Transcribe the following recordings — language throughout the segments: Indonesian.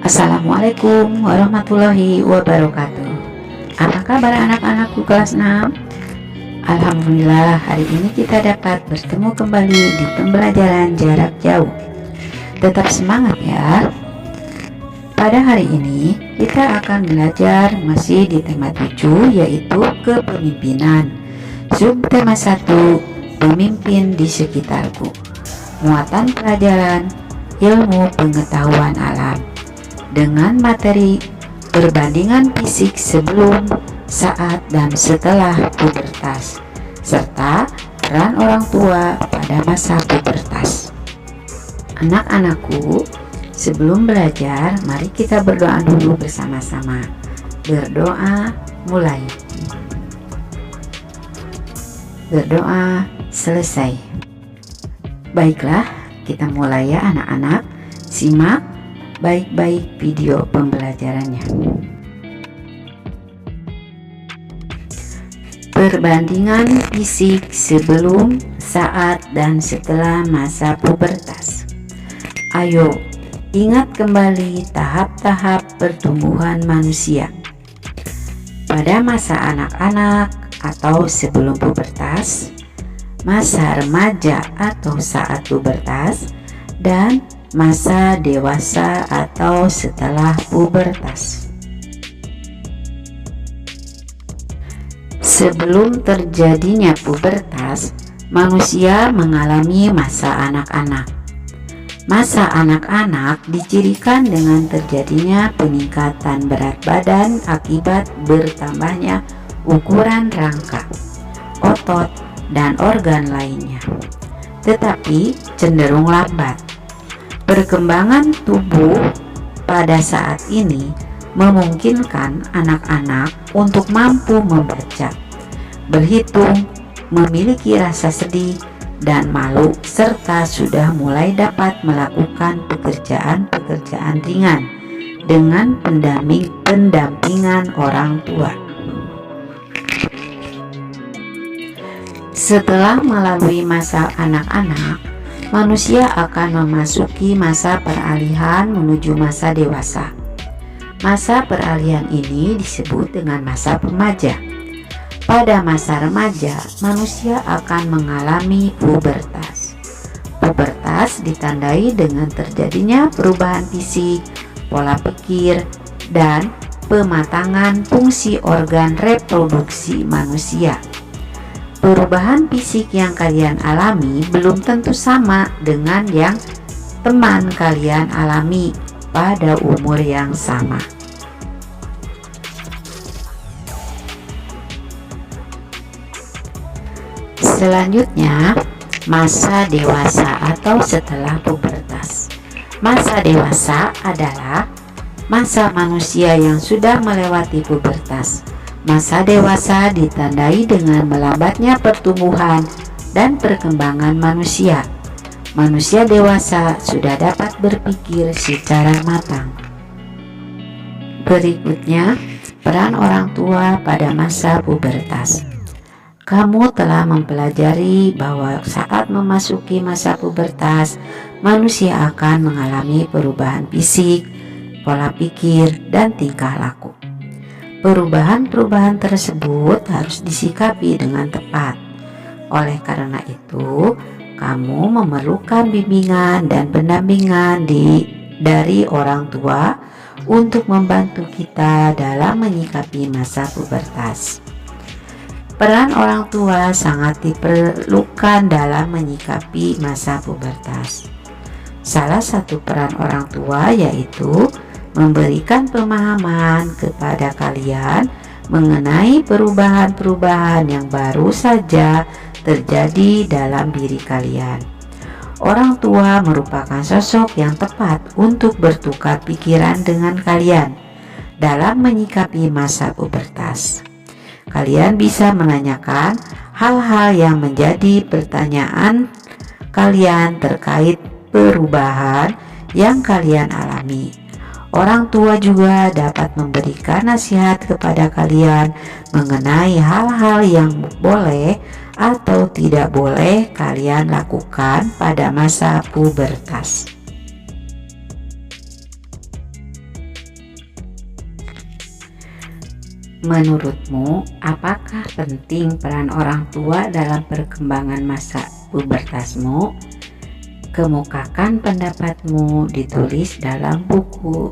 Assalamualaikum warahmatullahi wabarakatuh. Apa kabar anak-anakku kelas 6? Alhamdulillah, hari ini kita dapat bertemu kembali di pembelajaran jarak jauh. Tetap semangat ya. Pada hari ini kita akan belajar masih di tema 7, yaitu kepemimpinan. Subtema 1, pemimpin di sekitarku. Muatan pelajaran ilmu pengetahuan alam dengan materi perbandingan fisik sebelum, saat, dan setelah pubertas, serta peran orang tua pada masa pubertas. Anak-anakku, sebelum belajar, mari kita berdoa dulu bersama-sama. Berdoa mulai. Berdoa selesai. Baiklah, kita mulai ya anak-anak. Simak baik-baik video pembelajarannya. Perbandingan fisik sebelum, saat, dan setelah masa pubertas. Ayo, ingat kembali tahap-tahap pertumbuhan manusia. Pada masa anak-anak atau sebelum pubertas, masa remaja atau saat pubertas, dan masa dewasa atau setelah pubertas. Sebelum terjadinya pubertas, manusia mengalami masa anak-anak. Masa anak-anak dicirikan dengan terjadinya peningkatan berat badan akibat bertambahnya ukuran rangka, otot, dan organ lainnya, tetapi cenderung lambat. Perkembangan tubuh pada saat ini memungkinkan anak-anak untuk mampu membaca, berhitung, memiliki rasa sedih dan malu, serta sudah mulai dapat melakukan pekerjaan-pekerjaan ringan dengan pendampingan orang tua. Setelah melalui masa anak-anak, manusia akan memasuki masa peralihan menuju masa dewasa. Masa peralihan ini disebut dengan masa remaja. Pada masa remaja, manusia akan mengalami pubertas. Pubertas ditandai dengan terjadinya perubahan fisik, pola pikir, dan pematangan fungsi organ reproduksi manusia. Perubahan fisik yang kalian alami belum tentu sama dengan yang teman kalian alami pada umur yang sama. Selanjutnya, masa dewasa atau setelah pubertas. Masa dewasa adalah masa manusia yang sudah melewati pubertas. Masa dewasa ditandai dengan melambatnya pertumbuhan dan perkembangan manusia. Manusia dewasa sudah dapat berpikir secara matang. Berikutnya, peran orang tua pada masa pubertas. Kamu telah mempelajari bahwa saat memasuki masa pubertas, manusia akan mengalami perubahan fisik, pola pikir, dan tingkah laku. Perubahan-perubahan tersebut harus disikapi dengan tepat. Oleh karena itu, kamu memerlukan bimbingan dan pendampingan dari orang tua untuk membantu kita dalam menyikapi masa pubertas. Peran orang tua sangat diperlukan dalam menyikapi masa pubertas. Salah satu peran orang tua yaitu memberikan pemahaman kepada kalian mengenai perubahan-perubahan yang baru saja terjadi dalam diri kalian. Orang tua merupakan sosok yang tepat untuk bertukar pikiran dengan kalian dalam menyikapi masa pubertas. Kalian bisa menanyakan hal-hal yang menjadi pertanyaan kalian terkait perubahan yang kalian alami. Orang tua juga dapat memberikan nasihat kepada kalian mengenai hal-hal yang boleh atau tidak boleh kalian lakukan pada masa pubertas. Menurutmu, apakah penting peran orang tua dalam perkembangan masa pubertasmu? Kemukakan pendapatmu ditulis dalam buku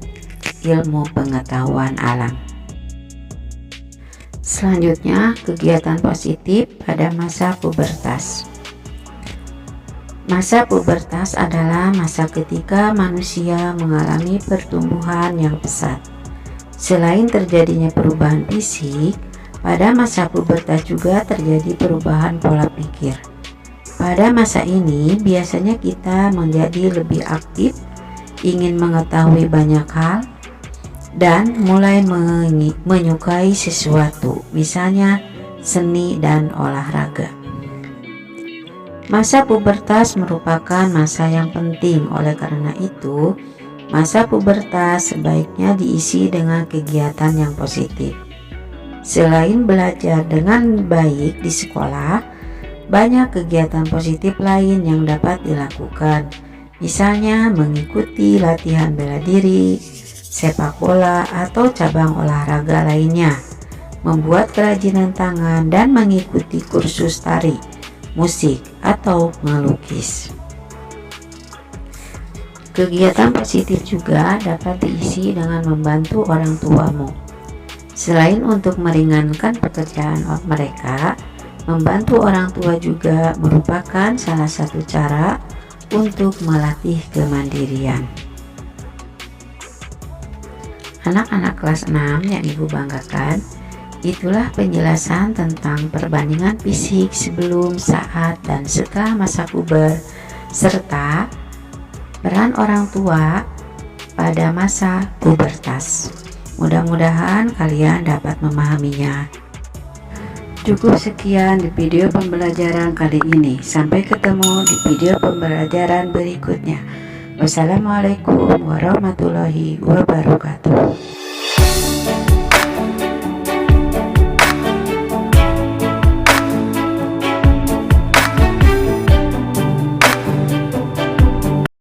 Ilmu Pengetahuan Alam. Selanjutnya, kegiatan positif pada masa pubertas. Masa pubertas adalah masa ketika manusia mengalami pertumbuhan yang pesat. Selain terjadinya perubahan fisik, pada masa pubertas juga terjadi perubahan pola pikir. Pada masa ini, biasanya kita menjadi lebih aktif, ingin mengetahui banyak hal, dan mulai menyukai sesuatu, misalnya seni dan olahraga. Masa pubertas merupakan masa yang penting, oleh karena itu, masa pubertas sebaiknya diisi dengan kegiatan yang positif. Selain belajar dengan baik di sekolah, banyak kegiatan positif lain yang dapat dilakukan, misalnya mengikuti latihan bela diri, sepak bola, atau cabang olahraga lainnya, membuat kerajinan tangan, dan mengikuti kursus tari, musik, atau melukis. Kegiatan positif juga dapat diisi dengan membantu orang tuamu. Selain untuk meringankan pekerjaan mereka, membantu orang tua juga merupakan salah satu cara untuk melatih kemandirian. Anak-anak kelas 6 yang Ibu banggakan, itulah penjelasan tentang perbandingan fisik sebelum, saat, dan setelah masa puber, serta peran orang tua pada masa pubertas. Mudah-mudahan kalian dapat memahaminya. Cukup sekian di video pembelajaran kali ini. Sampai ketemu di video pembelajaran berikutnya. Wassalamualaikum warahmatullahi wabarakatuh.